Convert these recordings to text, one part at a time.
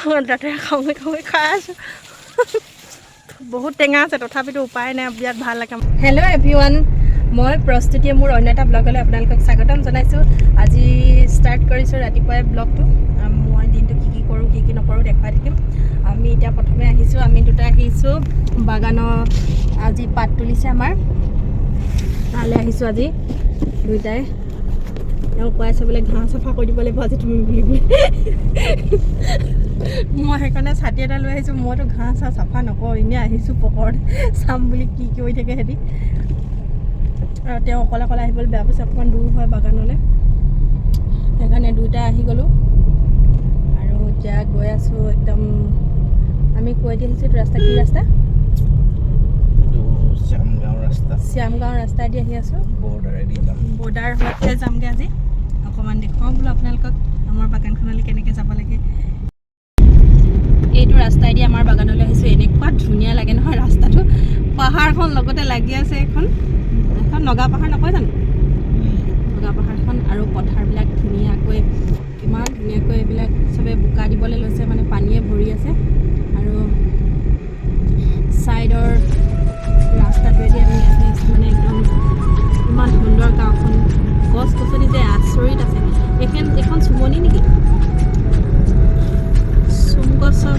দাঁতে খাওঁ খাই আছোঁ বহুত টেঙা আছে তথাপিতো উপায় নাই বিৰাট ভাল লাগে হেল্ল' এভৰিৱান মই প্ৰস্তুতিয়ে মোৰ অন্য এটা ব্লগলৈ আপোনালোকক স্বাগতম জনাইছোঁ আজি ষ্টাৰ্ট কৰিছোঁ ৰাতিপুৱাই ব্লগটো মই দিনটো কি কৰোঁ কি নকৰোঁ দেখুৱাই থাকিম আমি এতিয়া প্ৰথমে আহিছোঁ আমি দুটা আহিছোঁ বাগানৰ আজি পাত তুলিছে আমাৰ তালৈ আহিছোঁ আজি দুইটাই তেওঁ কৈ আছে বোলে ঘাঁহ চাফা কৰি দিব লাগিব আজি তুমি বুলি মই সেইকাৰণে ছাতি এটা লৈ আহিছোঁ মইতো ঘাঁহ চাফা নকৰোঁ এনেই আহিছোঁ পকৰত চাম বুলি কি কৰি থাকে সিহঁতি আৰু তেওঁ অকলে আহিবলৈ বেয়া পাইছে অকণমান দূৰ হয় বাগানলৈ সেইকাৰণে দুইটাই আহি গ'লোঁ আৰু এতিয়া গৈ আছোঁ একদম আমি কৈ দি আহিছোঁ ৰাস্তা কি ৰাস্তা শ্যামগাঁও ৰাস্তা দি আহি আছোঁ বৰ্ডাৰ হোৱাতে যামগৈ আজি অকণমান দেখুৱাওঁ বোলো আপোনালোকক আমাৰ বাগানখনলৈ কেনেকৈ যাব লাগে এইটো ৰাস্তাইদি আমাৰ বাগানলৈ আহিছোঁ এনেকুৱা ধুনীয়া লাগে নহয় ৰাস্তাটো পাহাৰখন লগতে লাগি আছে এখন নগা পাহাৰ নকয় জানো নগা পাহাৰখন আৰু পথাৰবিলাক ধুনীয়াকৈ কিমান ধুনীয়াকৈ এইবিলাক চবে বোকা দিবলৈ লৈছে মানে পানীয়ে ভৰি আছে আৰু ছাইডৰ ৰাস্তাটোৱেদি আমি আহি আছোঁ মানে একদম ইমান সুন্দৰ গাঁওখন গছ গছনি যে আচৰিত আছে এইখন চুমনি নেকি চুম গছৰ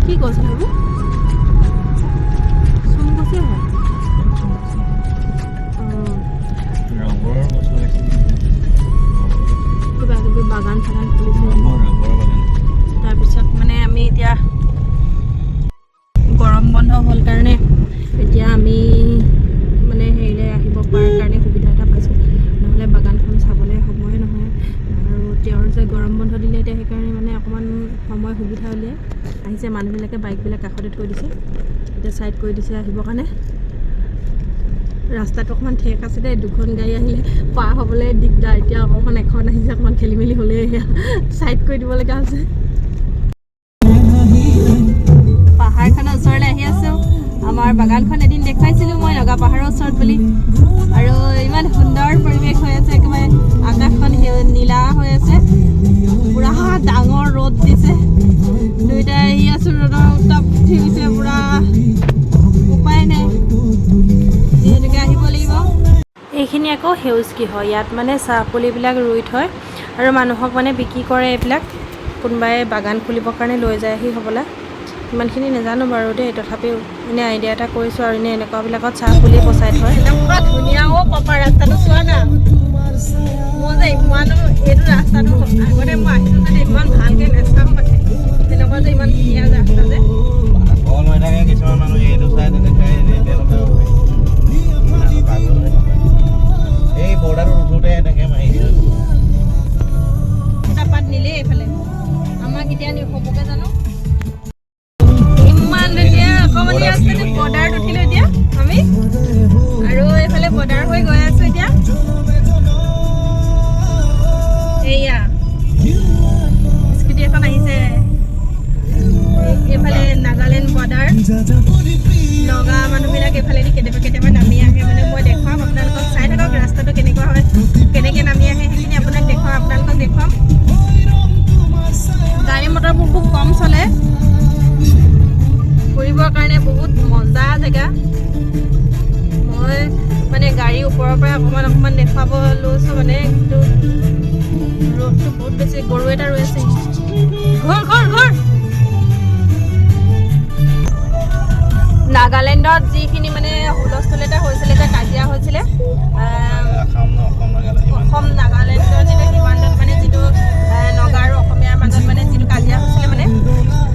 কি গছ হয় এইবোৰ চুম গছেই হয় কিবা কিবি বাগান চাগান খুলিছে তাৰপিছত মানে আমি এতিয়া গৰম বন্ধ হ'ল কাৰণে এতিয়া আমি মানে হেৰিলৈ আহিব পৰাৰ কাৰণে সুবিধা এটা পাইছোঁ নহ'লে বাগানখন চাবলৈ সময়ে নহয় আৰু তেওঁৰ যে গৰম বন্ধ দিলে এতিয়া সেইকাৰণে মানে অকণমান সময় সুবিধা উলিয়াই আহিছে মানুহবিলাকে বাইকবিলাক কাষতে থৈ দিছে এতিয়া ছাইড কৰি দিছে আহিবৰ কাৰণে ৰাস্তাটো অকণমান ঠেক আছে দেই দুখন গাড়ী আহিলে পাৰ হ'বলৈ দিগদাৰ এতিয়া অকণমান এখন আহিছে অকণমান খেলি মেলি হ'লেই ছাইড কৰি দিব লগা হৈছে পাহাৰখনৰ ওচৰলৈ আহি আছোঁ আমাৰ বাগানখন এদিন দেখুৱাইছিলোঁ মই নগা পাহাৰৰ ওচৰত বুলি আৰু ইমান সুন্দৰ পৰিৱেশ হৈ আছে একেবাৰে আকাশখন নীলা হৈ আছে পূৰা ডাঙৰ ৰ'দ দিছে দুইটাই আহি আছোঁ ৰ'দৰ উত্তাপ উঠি গৈছে পূৰা উপায় নাই যিহেতুকে আহিব লাগিব এইখিনি আকৌ সেউজ গৃহ ইয়াত মানে চাহ পুলিবিলাক ৰুই থয় আৰু মানুহক মানে বিক্ৰী কৰে এইবিলাক কোনোবাই বাগান খুলিবৰ কাৰণে লৈ যায়হি হ'বলা ইমানখিনি নাজানো বাৰু দেই তথাপিও এনেই আইডিয়া এটা কৰিছোঁ আৰু এনেই এনেকুৱাবিলাকত চাহ পুলি বচাই থয় এনেকুৱা ধুনীয়া পপা ৰাস্তাটো চোৱা না মই যে ইমানো এইটো ৰাস্তাটো আগতে মই আহিছোঁ যদি ইমান ভালকৈ নেচাওঁ মানে তেনেকুৱা যে ইমান ধুনীয়া ৰাস্তা যে কিছুমান মানুহ এইটো চাই এই বৰ্ডাৰটো উঠোঁতে এনেকৈ মাৰিছে এটা পাত নিলেই এইফালে আমাক এতিয়া হ'বগৈ জানো অকণমানি ৰাস্তাতে বৰ্ডাৰত উঠিলোঁ এতিয়া আমি আৰু এইফালে বৰ্ডাৰ হৈ গৈ আছোঁ এতিয়া এয়া স্কুটি এখন আহিছে এইফালে নাগালেণ্ড বৰ্ডাৰ নগা মানুহবিলাক এইফালেদি কেতিয়াবা নামি আহে মানে মই দেখুৱাম আপোনালোকক চাই থাকক ৰাস্তাটো কেনেকুৱা হয় কেনেকৈ নামি আহে সেইখিনি আপোনালোকক দেখুৱাম গাড়ী মটৰবোৰ খুব কম চলে ফুৰিবৰ কাৰণে বহুত মজা জেগা মই মানে গাড়ীৰ ওপৰৰ পৰা অকণমান দেখুৱাব লৈছোঁ মানে কিন্তু ৰ'দটো বহুত বেছি গৰু এটা ৰৈ আছে ঘৰ নাগালেণ্ডত যিখিনি মানে হুলস্থুল এটা হৈছিলে যে কাজিয়া হৈছিলে অসম নাগালেণ্ডৰ যিটো সীমান্তত মানে যিটো নগা আৰু অসমীয়াৰ মাজত মানে যিটো কাজিয়া হৈছিলে মানে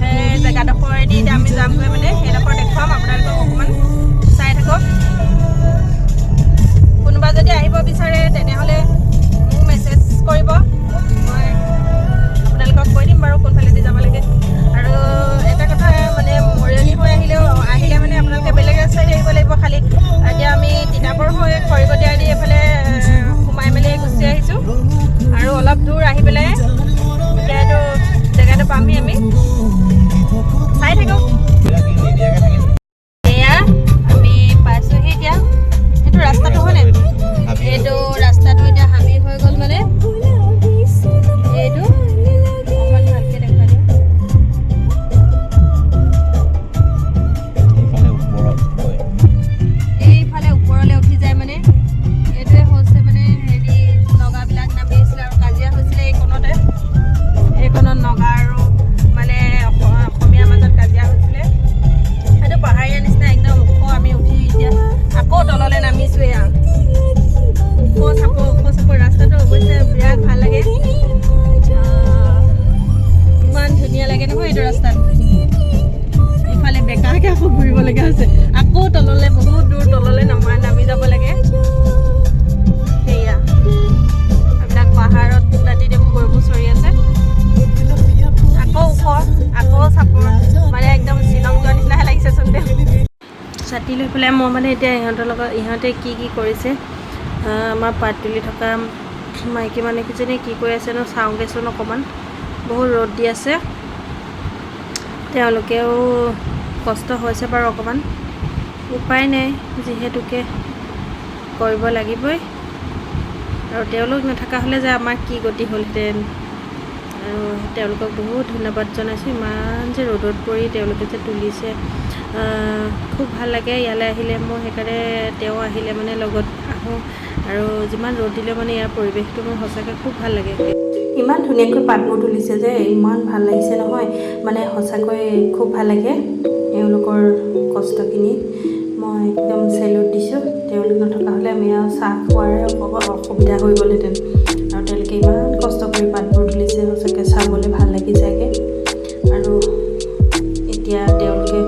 সেই জেগাডোখৰেদি আমি যামগৈ মানে সেইডোখৰ দেখুৱাম আপোনালোকক অকণমান চাই থাকক কোনোবা যদি আহিব বিচাৰে তেনেহ'লে মোক মেছেজ কৰিব মই আপোনালোকক কৈ দিম বাৰু কোনফালেদি যাব লাগে আৰু এটা কথা মানে মৰিয়নি হৈ আহিলে মানে আপোনালোকে বেলেগ ৰাস্তাইদি আহিব লাগিব খালী এতিয়া আমি তিতাবৰ হৈ খৰিকটীয়া দি এইফালে সোমাই মেলি গুচি আহিছোঁ ছাতি লৈ পেলাই মই মানে এতিয়া ইহঁতৰ লগত ইহঁতে কি কৰিছে আমাৰ পাত তুলি থকা মাইকী মানুহকেইজনী কি কৰি আছে ন চাওঁগৈচোন অকণমান। বহুত ৰ'দ দি আছে, তেওঁলোকেও কষ্ট হৈছে বাৰু অকণমান, উপায় নাই যিহেতুকে কৰিব লাগিবই। আৰু তেওঁলোক নথকা হ'লে যে আমাৰ কি গতি হ'লহেঁতেন। আৰু তেওঁলোকক বহুত ধন্যবাদ জনাইছোঁ, ইমান যে ৰ'দত পৰি তেওঁলোকে যে তুলিছে। খুব ভাল লাগে ইয়ালৈ আহিলে, মই সেইকাৰণে তেওঁ আহিলে মানে লগত আহোঁ। আৰু যিমান ৰ'দ দিলে মানে ইয়াৰ পৰিৱেশটো মোৰ সঁচাকৈ খুব ভাল লাগে। ইমান ধুনীয়াকৈ পাতবোৰ তুলিছে যে ইমান ভাল লাগিছে নহয়, মানে সঁচাকৈ খুব ভাল লাগে এওঁলোকৰ কষ্টখিনি। মই একদম চেলুট দিছোঁ। তেওঁলোক নথকা হ'লে আমি আৰু চাহ খোৱাৰে অসুবিধা হৈ গ'লহেঁতেন। আৰু তেওঁলোকে ইমান কষ্ট কৰি পাতবোৰ তুলিছে, সঁচাকৈ চাবলৈ ভাল লাগি যায়গৈ। আৰু এতিয়া তেওঁলোকে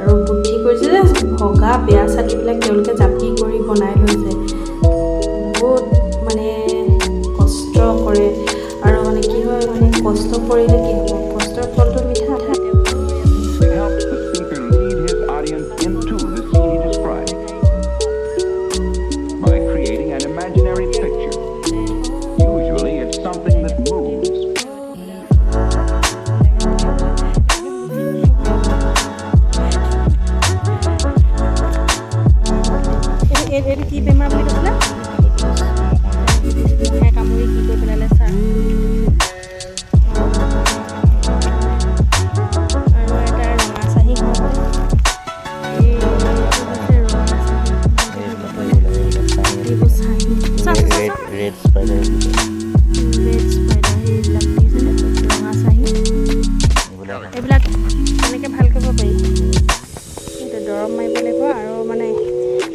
আৰু বুদ্ধি কৰিছে যে ভগা বেয়া ছাতিবিলাক তেওঁলোকে জাপি কৰি বনাই লৈছে। বহুত মানে কষ্ট কৰে, আৰু মানে কি হয় মানে কষ্ট কৰিলে কি হ'ব, কষ্টৰ ফলটো মিঠা। এইটো কি বেমাৰ বুলি কৈছিলে? মহে কামুৰি কি কৰি পেলালে ছাৰ। আৰু এটা ৰঙা চাহী খাওঁতে ৰেড স্পাইডাৰ সেইবিলাক দেখিছেনে, ৰঙা চাহী এইবিলাক তেনেকৈ ভাল কৰিব পাৰি। সেইটো দৰৱ মাৰিব লাগিব। আৰু মানে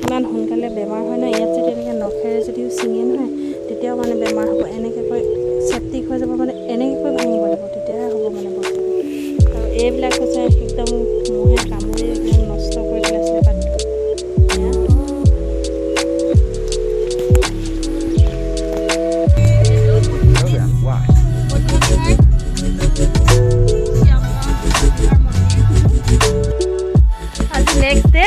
ইমান সোনকালে বেমাৰ হয় ন, ইয়াত যদি এনেকৈ নখেৰে যদিও ছিঙে নহয় তেতিয়াও মানে বেমাৰ হ'ব। এনেকৈ কৈ চেপ্টিক হৈ যাব, মানে এনেকৈ কৈ ভাঙিব লাগিব, তেতিয়াহে হ'ব মানে বস্তুটো। আৰু এইবিলাক হৈছে একদম মহে কামুৰি একদম নষ্ট কৰি পেলাইছিলে পাতটো। আজি নেক্সট ডে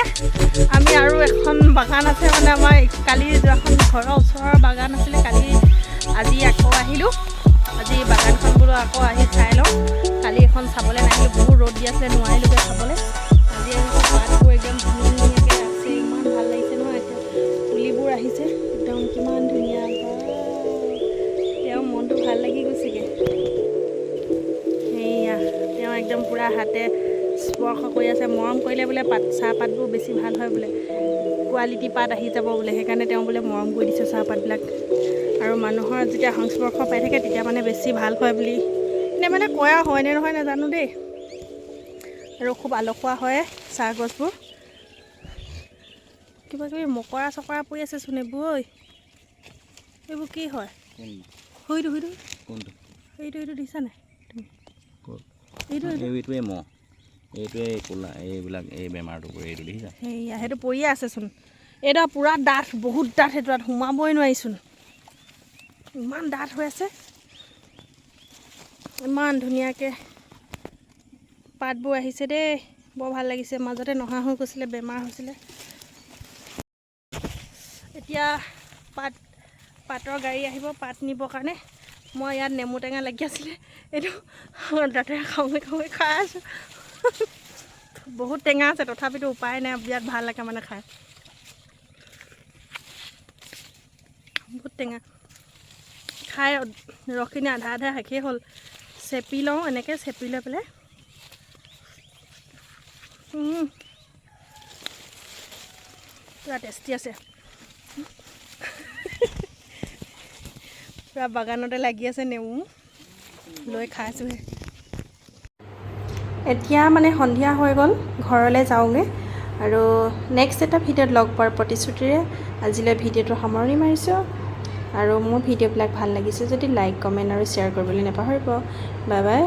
আমি আৰু এখন বাগান আছে, মানে আমাৰ কালি যোৱাখন ঘৰৰ ওচৰৰ বাগান আছিলে, আজি আকৌ আহিলোঁ। আজি বাগানখন বোলো আকৌ আহি চাই লওঁ। কালি এখন চাবলৈ নাহিলোঁ, বহুত ৰ'দ দি আছিলে, নোৱাৰিলোগৈ চাবলৈ। আজি আহিছোঁ, পাতবোৰ একদম ধুনীয়াকৈ আছে, ইমান ভাল লাগিছে নহয়। এতিয়া পুলিবোৰ আহিছে একদম কিমান ধুনীয়া, তেওঁৰ মনটো ভাল লাগি গৈছেগৈ। সেয়া তেওঁ একদম পূৰা হাতে স্পৰ্শ কৰি আছে, মৰম কৰিলে বোলে চাহপাতবোৰ বেছি ভাল হয় বোলে, কোৱালিটি পাত আহি যাব বোলে, সেইকাৰণে তেওঁ বোলে মৰম কৰি দিছে চাহপাতবিলাক। আৰু মানুহৰ যেতিয়া সংস্পৰ্শ পাই থাকে তেতিয়া মানে বেছি ভাল হয় বুলি এনে মানে কয়, আৰু হয়নে নহয় নাজানো দেই। আৰু খুব আলসুৱা হয় চাহ গছবোৰ। কিবা কিবি মকৰা চকৰা পৰি আছেচোন এইবোৰ। ঐ এইবোৰ কি হয়? সেইটো দেখিছা নাই তুমি? এইটোৱে মহ, এইটোৱে ক'লা, এইবিলাক এই বেমাৰটো পৰি এইটো দেখিছা? সেয়া সেইটো পৰিয়ে আছেচোন। এইটো পূৰা ডাঠ, বহুত ডাঠ, সেইটো তাত সোমাবই নোৱাৰিচোন, ইমান ডাঠ হৈ আছে। ইমান ধুনীয়াকৈ পাতবোৰ আহিছে দেই, বৰ ভাল লাগিছে। মাজতে নহা হৈ গৈছিলে, বেমাৰ হৈছিলে। এতিয়া পাতৰ গাড়ী আহিব পাত নিবৰ কাৰণে। মই ইয়াত নেমু টেঙা লাগি আছিলে, এইটো দাঁতেৰে খাওঁ খাই আছোঁ। বহুত টেঙা আছে, তথাপিতো উপায় নাই, বিৰাট ভাল লাগে মানে খাই। বহুত টেঙা, খাই ৰসখিনি আধা শেষেই হ'ল। চেপি লওঁ, এনেকৈ চেপি লৈ পেলাই পুৰা টেষ্টি আছে। পুৰা বাগানতে লাগি আছে নেমু, লৈ খাইছোঁহে। এতিয়া মানে সন্ধিয়া হৈ গ'ল, ঘৰলৈ যাওঁগৈ। আৰু নেক্সট এটা ভিডিঅ'ত লগ পোৱাৰ প্ৰতিশ্ৰুতিৰে আজিলৈ ভিডিঅ'টো সামৰণি মাৰিছোঁ। আৰু মোৰ ভিডিঅ'বিলাক ভাল লাগিছে যদি লাইক, কমেণ্ট আৰু শ্বেয়াৰ কৰিবলৈ নাপাহৰিব। Bye bye.